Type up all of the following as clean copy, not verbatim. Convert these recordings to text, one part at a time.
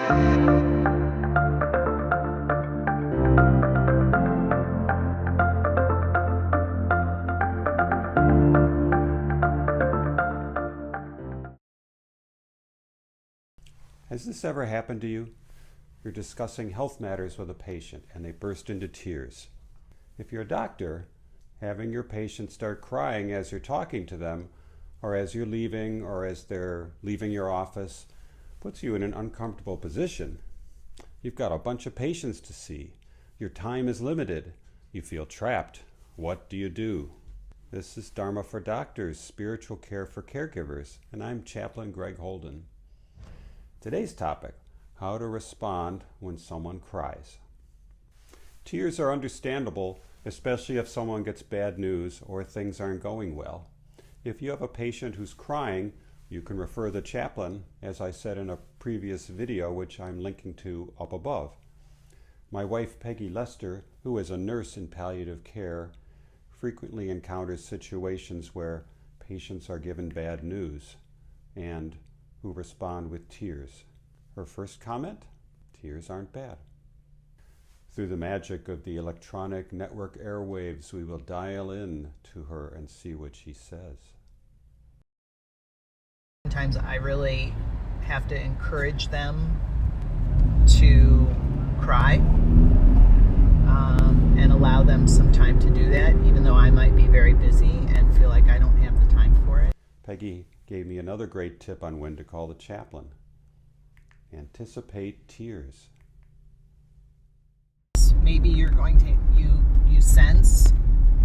Has this ever happened to you? You're discussing health matters with a patient and they burst into tears. If you're a doctor, having your patient start crying as you're talking to them, or as you're leaving, or as they're leaving your office, puts you in an uncomfortable position. You've got a bunch of patients to see. Your time is limited. You feel trapped. What do you do? This is Dharma for Doctors, Spiritual Care for Caregivers, and I'm Chaplain Greg Holden. Today's topic, how to respond when someone cries. Tears are understandable, especially if someone gets bad news or things aren't going well. If you have a patient who's crying, you can refer the chaplain, as I said in a previous video, which I'm linking to up above. My wife, Peggy Lester, who is a nurse in palliative care, frequently encounters situations where patients are given bad news and who respond with tears. Her first comment? Tears aren't bad. Through the magic of the electronic network airwaves, we will dial in to her and see what she says. Sometimes I really have to encourage them to cry and allow them some time to do that, even though I might be very busy and feel like I don't have the time for it. Peggy gave me another great tip on when to call the chaplain. Anticipate tears. Maybe you're going to, you sense,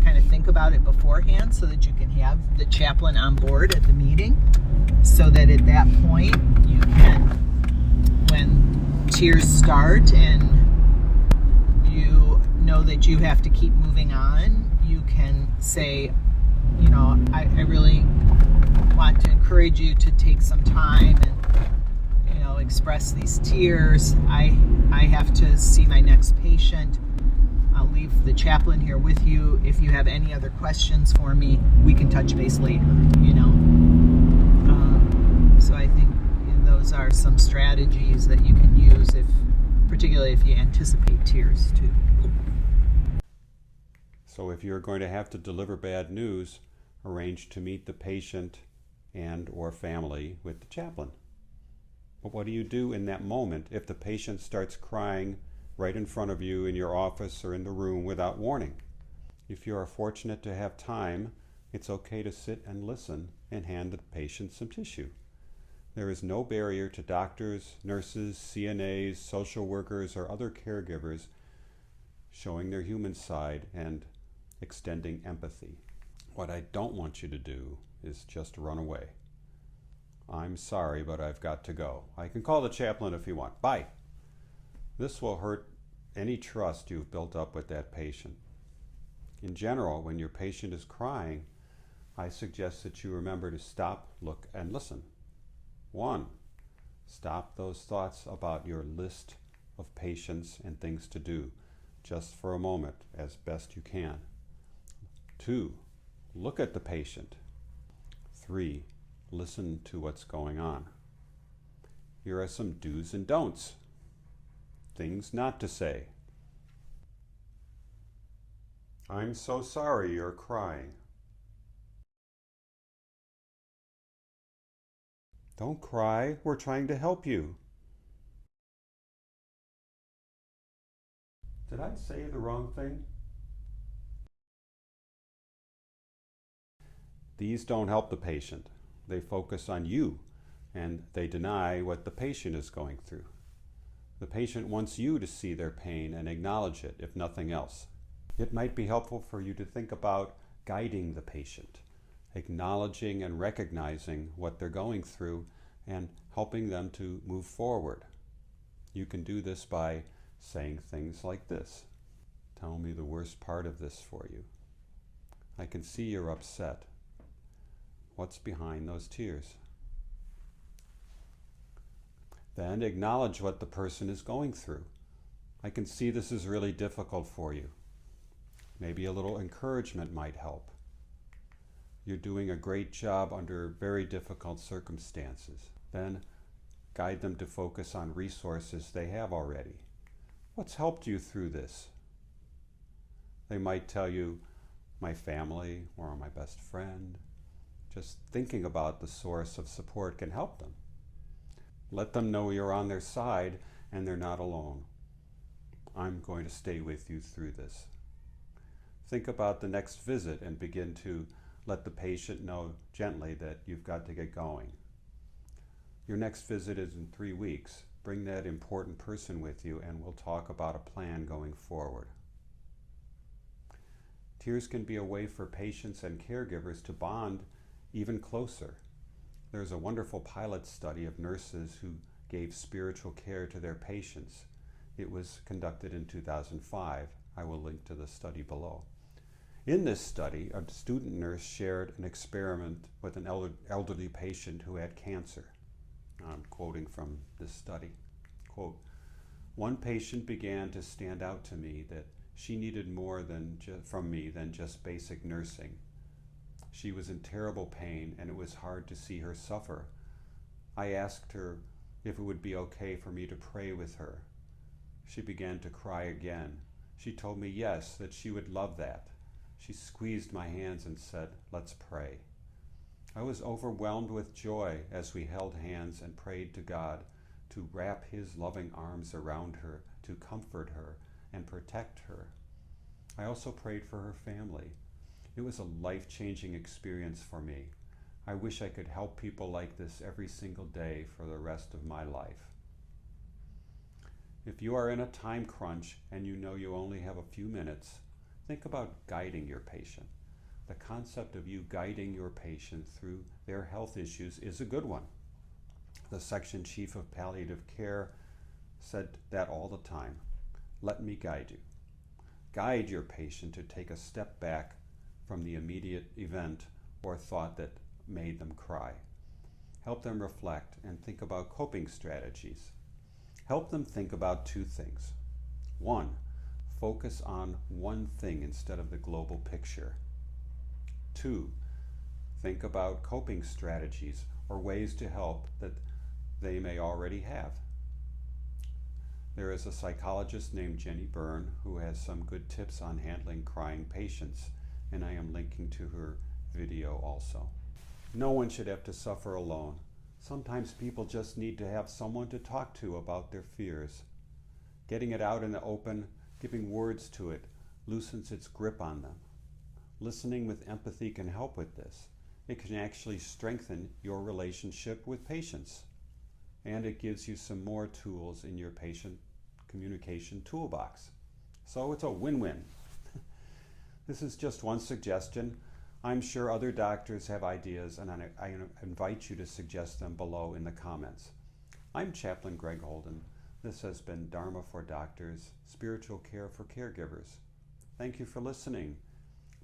kind of think about it beforehand so that you can have the chaplain on board at the meeting, so that at that point you can, when tears start and you know that you have to keep moving on, you can say, I really want to encourage you to take some time and express these tears. I have to see my next patient. I'll leave the chaplain here with you. If you have any other questions for me, we can touch base later, So I think those are some strategies that you can use, particularly if you anticipate tears too. So if you're going to have to deliver bad news, arrange to meet the patient and or family with the chaplain. But what do you do in that moment if the patient starts crying right in front of you in your office or in the room without warning? If you are fortunate to have time, it's okay to sit and listen and hand the patient some tissue. There is no barrier to doctors, nurses, CNAs, social workers, or other caregivers showing their human side and extending empathy. What I don't want you to do is just run away. I'm sorry, but I've got to go. I can call the chaplain if you want. Bye. This will hurt any trust you've built up with that patient. In general, when your patient is crying, I suggest that you remember to stop, look, and listen. 1, stop those thoughts about your list of patients and things to do, just for a moment, as best you can. 2, look at the patient. 3, listen to what's going on. Here are some do's and don'ts. Things not to say. I'm so sorry you're crying. Don't cry, we're trying to help you. Did I say the wrong thing? These don't help the patient. They focus on you, and they deny what the patient is going through. The patient wants you to see their pain and acknowledge it, if nothing else. It might be helpful for you to think about guiding the patient, acknowledging and recognizing what they're going through, and helping them to move forward. You can do this by saying things like this. Tell me the worst part of this for you. I can see you're upset. What's behind those tears? Then acknowledge what the person is going through. I can see this is really difficult for you. Maybe a little encouragement might help. You're doing a great job under very difficult circumstances. Then Guide them to focus on resources they have already. What's helped you through this? They might tell you, my family or my best friend. Just thinking about the source of support can help them. Let them know you're on their side and they're not alone. I'm going to stay with you through this. Think about the next visit and begin to let the patient know gently that you've got to get going. Your next visit is in 3 weeks. Bring that important person with you and we'll talk about a plan going forward. Tears can be a way for patients and caregivers to bond even closer. There's a wonderful pilot study of nurses who gave spiritual care to their patients. It was conducted in 2005. I will link to the study below. In this study, a student nurse shared an experiment with an elderly patient who had cancer. I'm quoting from this study. Quote, "One patient began to stand out to me that she needed more from me than just basic nursing. She was in terrible pain and it was hard to see her suffer. I asked her if it would be okay for me to pray with her. She began to cry again. She told me yes, that she would love that. She squeezed my hands and said, 'Let's pray.' I was overwhelmed with joy as we held hands and prayed to God to wrap His loving arms around her, to comfort her and protect her. I also prayed for her family. It was a life-changing experience for me. I wish I could help people like this every single day for the rest of my life." If you are in a time crunch and you know you only have a few minutes, think about guiding your patient. The concept of you guiding your patient through their health issues is a good one. The section chief of palliative care said that all the time. Let me guide you. Guide your patient to take a step back from the immediate event or thought that made them cry. Help them reflect and think about coping strategies. Help them think about 2 things. 1, focus on one thing instead of the global picture. 2, think about coping strategies or ways to help that they may already have. There is a psychologist named Jenny Byrne who has some good tips on handling crying patients, and I am linking to her video also. No one should have to suffer alone. Sometimes people just need to have someone to talk to about their fears. Getting it out in the open, giving words to it, loosens its grip on them. Listening with empathy can help with this. It can actually strengthen your relationship with patients. And it gives you some more tools in your patient communication toolbox. So it's a win-win. This is just one suggestion. I'm sure other doctors have ideas, and I invite you to suggest them below in the comments. I'm Chaplain Greg Holden. This has been Dharma for Doctors, Spiritual Care for Caregivers. Thank you for listening.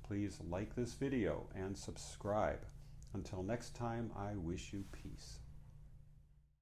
Please like this video and subscribe. Until next time, I wish you peace.